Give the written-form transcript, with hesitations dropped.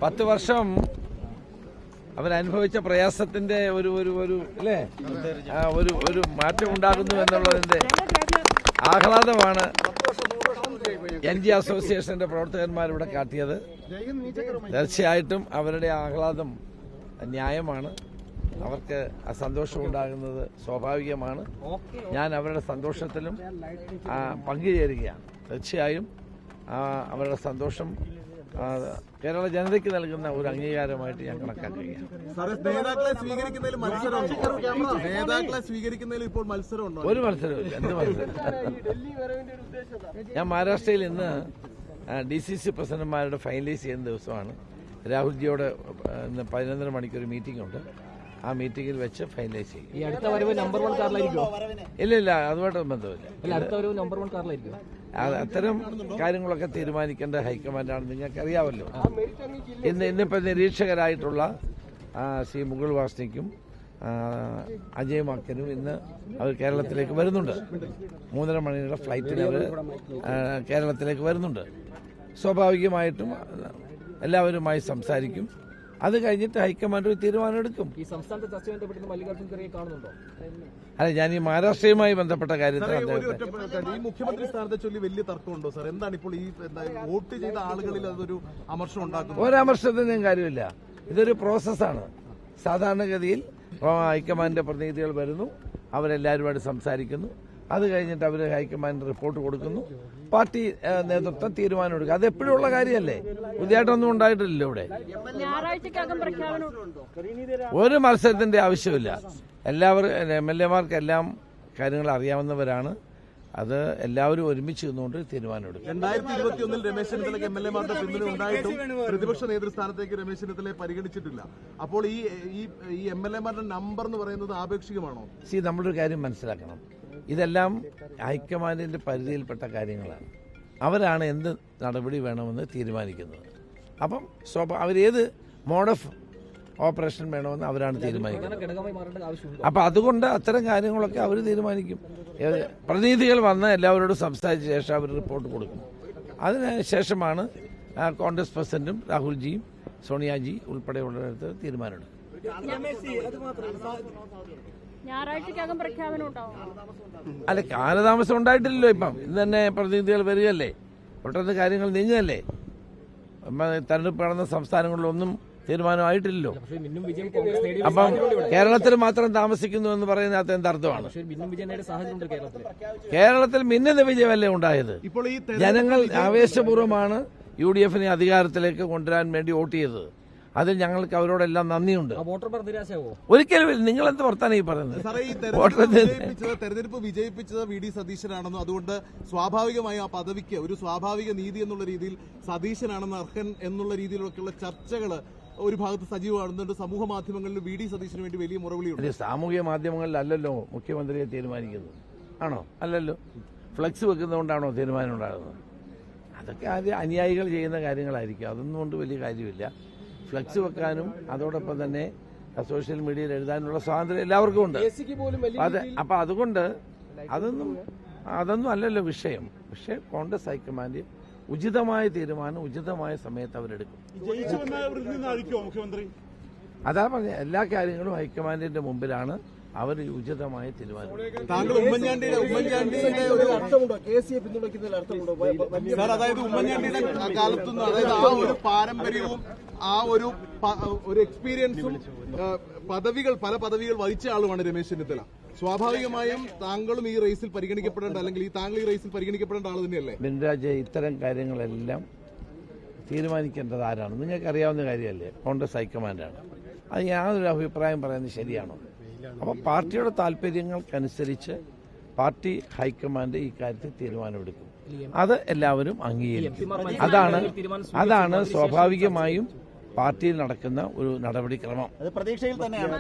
10 വർഷം അവരനുഭവിച്ച പ്രയാസത്തിന്റെ ഒരു അല്ലേ ഒരു മാറ്റം ഉണ്ടാകുന്നു എന്നുള്ളതിന്റെ ആഹ്ലാദമാണ് NG അസോസിയേഷന്റെ പ്രവർത്തകന്മാരിവിടെ കാട്ടിയത്. തീർച്ചയായിട്ടും അവരുടെ ആഹ്ലാദം ന്യായമാണ്. അവർക്ക് ആ സന്തോഷം ഉണ്ടാകുന്നത് സ്വാഭാവികമാണ്. ഞാൻ അവരുടെ സന്തോഷത്തിലും പങ്കുചേരുകയാണ്. തീർച്ചയായും അവരുടെ സന്തോഷം കേരള ജനതയ്ക്ക് നൽകുന്ന ഒരു അംഗീകാരമായിട്ട് ഞാൻ കണക്കാക്കുകയാണ്. ഒരു മത്സരമില്ല. എന്ത് മത്സരം? ഞാൻ മഹാരാഷ്ട്രയിൽ ഇന്ന് DCC പ്രസിഡന്റുമാരുടെ ഫൈനലൈസ് ചെയ്യുന്ന ദിവസമാണ്. രാഹുൽജിയോട് ഇന്ന് 11:30 മണിക്ക് ഒരു മീറ്റിംഗ് ഉണ്ട്. ആ മീറ്റിംഗിൽ വെച്ച് ഫൈനലൈസ് ചെയ്യും. ഇല്ല, അതുമായിട്ട് ബന്ധമില്ല. അത്തരം കാര്യങ്ങളൊക്കെ തീരുമാനിക്കേണ്ട ഹൈക്കമാൻഡാണ്. നിങ്ങൾക്കറിയാമല്ലോ. ഇന്നിപ്പോൾ നിരീക്ഷകരായിട്ടുള്ള ശ്രീ മുകുൾ വാസ്നിക്കും അജയ് മാക്കനും ഇന്ന് അവർ കേരളത്തിലേക്ക് വരുന്നുണ്ട്. 3:30 മണിയുടെ ഫ്ലൈറ്റിൽ അവർ കേരളത്തിലേക്ക് വരുന്നുണ്ട്. സ്വാഭാവികമായിട്ടും എല്ലാവരുമായി സംസാരിക്കും. അത് കഴിഞ്ഞിട്ട് ഹൈക്കമാൻഡ് ഒരു തീരുമാനമെടുക്കും. ഈ സംസ്ഥാനത്തെ ചർച്ചയുമായി ബന്ധപ്പെട്ട് മല്ലികാർജ്ജുൻ ഖർഗെ കാണുന്നുണ്ടോ? അല്ല, ഞാൻ ഈ മഹാരാഷ്ട്രയുമായി ബന്ധപ്പെട്ട കാര്യത്തിൽ ഈ മുഖ്യമന്ത്രി സ്ഥാനത്തെ ചൊല്ലി വലിയ തർക്കമുണ്ടോ സാർ? എന്താണ് ഇപ്പോൾ ഈ വോട്ട് ചെയ്ത ആളുകളിൽ അതൊരു അമർഷം ഉണ്ടാക്കുന്നത്? ഒരമർഷത്തിനും കാര്യമില്ല. ഇതൊരു പ്രോസസ്സാണ്. സാധാരണഗതിയിൽ ഹൈക്കമാൻഡിന്റെ പ്രതിനിധികൾ വരുന്നു, അവരെല്ലാവരുമായിട്ട് സംസാരിക്കുന്നു. അത് കഴിഞ്ഞിട്ട് അവർ ഹൈക്കമാൻഡ് റിപ്പോർട്ട് കൊടുക്കുന്നു. പാർട്ടി നേതൃത്വം തീരുമാനമെടുക്കുക. അത് എപ്പോഴും ഉള്ള കാര്യമല്ലേ. പുതിയതായിട്ടൊന്നും ഉണ്ടായിട്ടില്ലല്ലോ ഇവിടെ. ഒരു മത്സരത്തിന്റെ ആവശ്യമില്ല. എല്ലാവരും MLA-മാർക്ക് എല്ലാം കാര്യങ്ങൾ അറിയാവുന്നവരാണ്. അത് എല്ലാവരും ഒരുമിച്ച് നിന്നുകൊണ്ട് തീരുമാനമെടുക്കും. 2021 രമേശ് ചെന്നിത്തലയ്ക്ക് MLA-മാരുടെ പിന്തുണ ഉണ്ടായിട്ടും പ്രതിപക്ഷ നേതൃസ്ഥാനത്തേക്ക് രമേശ് ചെന്നിത്തലയെ പരിഗണിച്ചിട്ടില്ല. അപ്പോൾ ഈ MLA-മാരുടെ നമ്പർ എന്ന് പറയുന്നത് ആപേക്ഷികമാണോ? നമ്മളൊരു കാര്യം മനസ്സിലാക്കണം. ഇതെല്ലാം ഹൈക്കമാൻഡിന്റെ പരിധിയിൽപ്പെട്ട കാര്യങ്ങളാണ്. അവരാണ് എന്ത് നടപടി വേണമെന്ന് തീരുമാനിക്കുന്നത്. അപ്പം അവരേത് മോഡ് ഓഫ് ഓപ്പറേഷൻ വേണമെന്ന് അവരാണ് തീരുമാനിക്കുന്നത്. അപ്പം അതുകൊണ്ട് അത്തരം കാര്യങ്ങളൊക്കെ അവർ തീരുമാനിക്കും. പ്രതിനിധികൾ വന്ന് എല്ലാവരോടും സംസാരിച്ച ശേഷം അവർ റിപ്പോർട്ട് കൊടുക്കും. അതിന് ശേഷമാണ് കോൺഗ്രസ് പ്രസിഡന്റും രാഹുൽജിയും സോണിയാജി ഉൾപ്പെടെയുള്ളവരുടെ തീരുമാനമെടുക്കും. ഞായറാഴ്ചക്കകം പ്രഖ്യാപനം ഉണ്ടാവും. അല്ല, കാലതാമസം ഉണ്ടായിട്ടില്ലല്ലോ. ഇപ്പം ഇന്ന് തന്നെ പ്രതിനിധികൾ വരികയല്ലേ, പെട്ടെന്ന് കാര്യങ്ങൾ നീങ്ങുകയല്ലേ. തെരഞ്ഞെടുപ്പ് നടന്ന സംസ്ഥാനങ്ങളിലൊന്നും തീരുമാനമായിട്ടില്ലല്ലോ. അപ്പം കേരളത്തിൽ മാത്രം താമസിക്കുന്നു എന്ന് പറയുന്നതിനകത്ത് എന്തർത്ഥമാണ്? കേരളത്തിൽ മിന്നുന്ന വിജയമല്ലേ ഉണ്ടായത്? ജനങ്ങൾ ആവേശപൂർവ്വമാണ് UDF-നെ അധികാരത്തിലേക്ക് കൊണ്ടുവരാൻ വേണ്ടി വോട്ട് ചെയ്തത്. അതിൽ ഞങ്ങൾക്ക് അവരോടെല്ലാം നന്ദിയുണ്ട്. ഒരിക്കലും നിങ്ങൾ എന്ത് വർത്താനം ഈ പറയുന്നത്? തെരഞ്ഞെടുപ്പ് വിജയിപ്പിച്ചത് VD സതീശനാണെന്നും അതുകൊണ്ട് സ്വാഭാവികമായി ആ പദവിക്ക് ഒരു സ്വാഭാവിക നീതി എന്നുള്ള രീതിയിൽ സതീശനാണെന്ന് അർഹൻ എന്നുള്ള രീതിയിലൊക്കെയുള്ള ചർച്ചകൾ ഒരു ഭാഗത്ത് സജീവമാകുന്നുണ്ട്. സമൂഹ മാധ്യമങ്ങളിൽ VD സതീശന് വേണ്ടി വലിയ മുറവിളിയുണ്ട്. സാമൂഹ്യ മാധ്യമങ്ങളിലല്ലല്ലോ മുഖ്യമന്ത്രിയെ തീരുമാനിക്കുന്നത്, ആണോ? അല്ലല്ലോ. ഫ്ലക്സ് വെക്കുന്നതുകൊണ്ടാണോ തീരുമാനം ഉണ്ടാകുന്നത്? അതൊക്കെ ആദ്യം അനുയായികൾ ചെയ്യുന്ന കാര്യങ്ങളായിരിക്കും. അതൊന്നും കൊണ്ട് വലിയ കാര്യമില്ല. ഫ്ലക്സ് വെക്കാനും അതോടൊപ്പം തന്നെ സോഷ്യൽ മീഡിയയിൽ എഴുതാനുള്ള സ്വാതന്ത്ര്യം എല്ലാവർക്കും ഉണ്ട്. അപ്പൊ അതുകൊണ്ട് അതൊന്നും അല്ലല്ലോ വിഷയം. പക്ഷെ കോൺഗ്രസ് ഹൈക്കമാൻഡ് ഉചിതമായ തീരുമാനം ഉചിതമായ സമയത്ത് അവരെടുക്കും. അതാ പറഞ്ഞ എല്ലാ കാര്യങ്ങളും ഹൈക്കമാൻഡിന്റെ മുമ്പിലാണ് അവർ ഉചിതമായ തീരുമാനം. ഉമ്മൻചാണ്ടിയുടെ കാലത്തുനിന്ന്, അതായത് ആ ഒരു പാരമ്പര്യവും ആ ഒരു എക്സ്പീരിയൻസും പല പദവികൾ വഹിച്ച ആളുമാണ് രമേശ് ചെന്നിത്തല. സ്വാഭാവികമായും താങ്കളും ഈ റേസിൽ പരിഗണിക്കപ്പെടേണ്ട, അല്ലെങ്കിൽ താങ്കൾ ഈ റേസിൽ പരിഗണിക്കപ്പെടേണ്ട ആൾ തന്നെയല്ലേ? ബിൻരാജ്, ഇത്തരം കാര്യങ്ങളെല്ലാം തീരുമാനിക്കേണ്ടത് ആരാണ്? നിങ്ങൾക്കറിയാവുന്ന കാര്യമല്ലേ. കോൺഗ്രസ് ഹൈക്കമാൻഡാണ്. അത് യാതൊരു അഭിപ്രായം പറയുന്നത് ശരിയാണോ? അപ്പോൾ പാർട്ടിയുടെ താല്പര്യങ്ങൾക്കനുസരിച്ച് പാർട്ടി ഹൈക്കമാൻഡ് ഈ കാര്യത്തിൽ തീരുമാനമെടുക്കും. അത് എല്ലാവരും അംഗീകരിക്കും. അതാണ് സ്വാഭാവികമായും പാർട്ടിയിൽ നടക്കുന്ന ഒരു നടപടിക്രമം. പ്രതീക്ഷയിൽ തന്നെയാണ്.